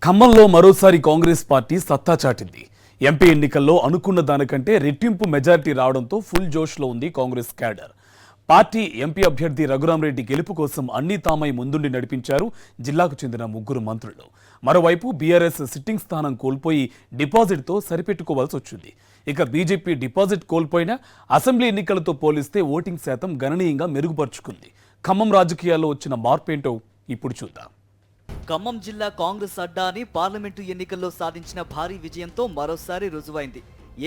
ఖమ్మంలో మరోసారి కాంగ్రెస్ పార్టీ సత్తా చాటింది. ఎంపీ ఎన్నికల్లో అనుకున్న దానికంటే రెట్టింపు మెజారిటీ రావడంతో ఫుల్ జోష్లో ఉంది కాంగ్రెస్ క్యాడర్. పార్టీ ఎంపీ అభ్యర్థి రఘురామరెడ్డి గెలుపు కోసం అన్ని తామై ముందుండి నడిపించారు జిల్లాకు చెందిన ముగ్గురు మంత్రులు. మరోవైపు బీఆర్ఎస్ సిట్టింగ్ స్థానం కోల్పోయి డిపాజిట్తో సరిపెట్టుకోవాల్సి వచ్చింది. ఇక బీజేపీ డిపాజిట్ కోల్పోయినా అసెంబ్లీ ఎన్నికలతో పోలిస్తే ఓటింగ్ శాతం గణనీయంగా మెరుగుపరుచుకుంది. ఖమ్మం రాజకీయాల్లో వచ్చిన మార్పేంటో ఇప్పుడు చూద్దాం. ఖమ్మం జిల్లా కాంగ్రెస్ అడ్డా అని పార్లమెంటు ఎన్నికల్లో సాధించిన భారీ విజయంతో మరోసారి రుజువైంది.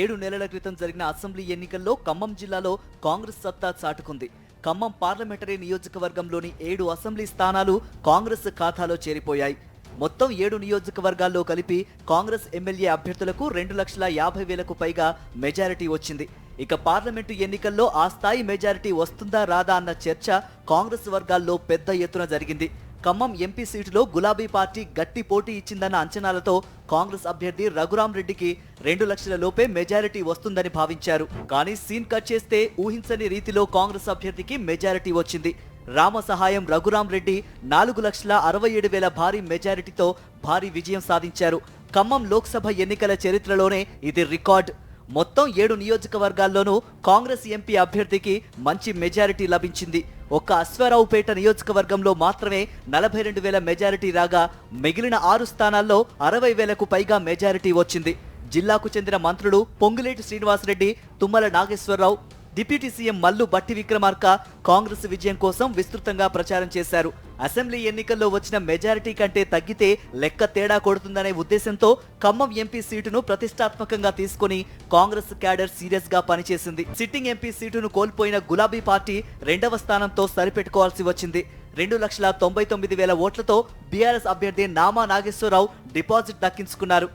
7 నెలల క్రితం జరిగిన అసెంబ్లీ ఎన్నికల్లో ఖమ్మం జిల్లాలో కాంగ్రెస్ సత్తా చాటుకుంది. ఖమ్మం పార్లమెంటరీ నియోజకవర్గంలోని 7 అసెంబ్లీ స్థానాలు కాంగ్రెస్ ఖాతాలో చేరిపోయాయి. మొత్తం 7 నియోజకవర్గాల్లో కలిపి కాంగ్రెస్ ఎమ్మెల్యే అభ్యర్థులకు 2,50,000కు పైగా మెజారిటీ వచ్చింది. ఇక పార్లమెంటు ఎన్నికల్లో ఆ స్థాయి మెజారిటీ వస్తుందా రాదా అన్న చర్చ కాంగ్రెస్ వర్గాల్లో పెద్ద ఎత్తున జరిగింది. ఖమ్మం ఎంపీ సీటులో గులాబీ పార్టీ గట్టి పోటీ ఇచ్చిందన్న అంచనాలతో కాంగ్రెస్ అభ్యర్థి రఘురామరెడ్డికి 2 లక్షల లోపే మెజారిటీ వస్తుందని భావించారు. కానీ సీన్ కట్ చేస్తే ఊహించని రీతిలో కాంగ్రెస్ అభ్యర్థికి మెజారిటీ వచ్చింది. రామ సహాయం రఘురామరెడ్డి 4,67,000 భారీ మెజారిటీతో భారీ విజయం సాధించారు. ఖమ్మం లోక్సభ ఎన్నికల చరిత్రలోనే ఇది రికార్డ్. మొత్తం 7 నియోజకవర్గాల్లోనూ కాంగ్రెస్ ఎంపీ అభ్యర్థికి మంచి మెజారిటీ లభించింది. ఒక్క అశ్వారావుపేట నియోజకవర్గంలో మాత్రమే 42,000 మెజారిటీ రాగా మిగిలిన 6 స్థానాల్లో 60,000కు పైగా మెజారిటీ వచ్చింది. జిల్లాకు చెందిన మంత్రులు పొంగులేటి శ్రీనివాసరెడ్డి, తుమ్మల నాగేశ్వరరావు, డిప్యూటీ సీఎం మల్లు భట్టి విక్రమార్క కాంగ్రెస్ విజయం కోసం విస్తృతంగా ప్రచారం చేశారు. అసెంబ్లీ ఎన్నికల్లో వచ్చిన మెజారిటీ కంటే తగ్గితే లెక్క తేడా కొడుతుందనే ఉద్దేశంతో ఖమ్మం ఎంపీ సీటును ప్రతిష్టాత్మకంగా తీసుకుని కాంగ్రెస్ క్యాడర్ సీరియస్ గా పనిచేసింది. సిట్టింగ్ ఎంపీ సీటును కోల్పోయిన గులాబీ పార్టీ 2వ స్థానంతో సరిపెట్టుకోవాల్సి వచ్చింది. 2,99,000 ఓట్లతో బీఆర్ఎస్ అభ్యర్థి నామా నాగేశ్వరరావు డిపాజిట్ దక్కించుకున్నారు.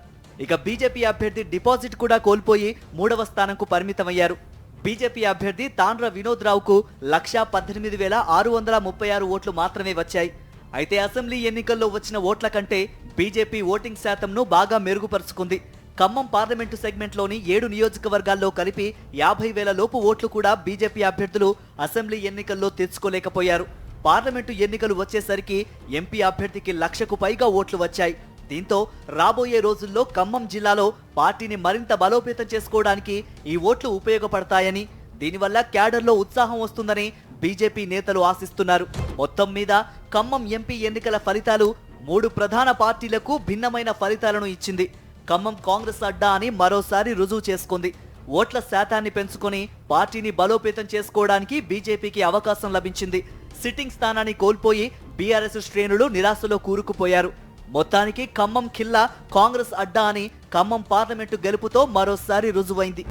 ఇక బీజేపీ అభ్యర్థి డిపాజిట్ కూడా కోల్పోయి 3వ స్థానంకు పరిమితమయ్యారు. బీజేపీ అభ్యర్థి తాండ్ర వినోద్ రావుకు 1,18,636 ఓట్లు మాత్రమే వచ్చాయి. అయితే అసెంబ్లీ ఎన్నికల్లో వచ్చిన ఓట్ల కంటే బీజేపీ ఓటింగ్ శాతంను బాగా మెరుగుపరుచుకుంది. ఖమ్మం పార్లమెంటు సెగ్మెంట్లోని 7 నియోజకవర్గాల్లో కలిపి 50,000 లోపు ఓట్లు కూడా బీజేపీ అభ్యర్థులు అసెంబ్లీ ఎన్నికల్లో తెచ్చుకోలేకపోయారు. పార్లమెంటు ఎన్నికలు వచ్చేసరికి ఎంపీ అభ్యర్థికి 1,00,000కు పైగా ఓట్లు వచ్చాయి. దీంతో రాబోయే రోజుల్లో ఖమ్మం జిల్లాలో పార్టీని మరింత బలోపేతం చేసుకోవడానికి ఈ ఓట్లు ఉపయోగపడతాయని, దీనివల్ల క్యాడర్లో ఉత్సాహం వస్తుందని బీజేపీ నేతలు ఆశిస్తున్నారు. మొత్తం మీద ఖమ్మం ఎంపీ ఎన్నికల ఫలితాలు 3 ప్రధాన పార్టీలకు భిన్నమైన ఫలితాలను ఇచ్చింది. ఖమ్మం కాంగ్రెస్ అడ్డా అని మరోసారి రుజువు చేసుకుంది. ఓట్ల శాతాన్ని పెంచుకొని పార్టీని బలోపేతం చేసుకోవడానికి బీజేపీకి అవకాశం లభించింది. సిట్టింగ్ స్థానాన్ని కోల్పోయి బీఆర్ఎస్ శ్రేణులు నిరాశలో కూరుకుపోయారు. మొత్తానికి ఖమ్మం ఖిల్లా కాంగ్రెస్ అడ్డా అని ఖమ్మం పార్లమెంటు గెలుపుతో మరోసారి రుజువైంది.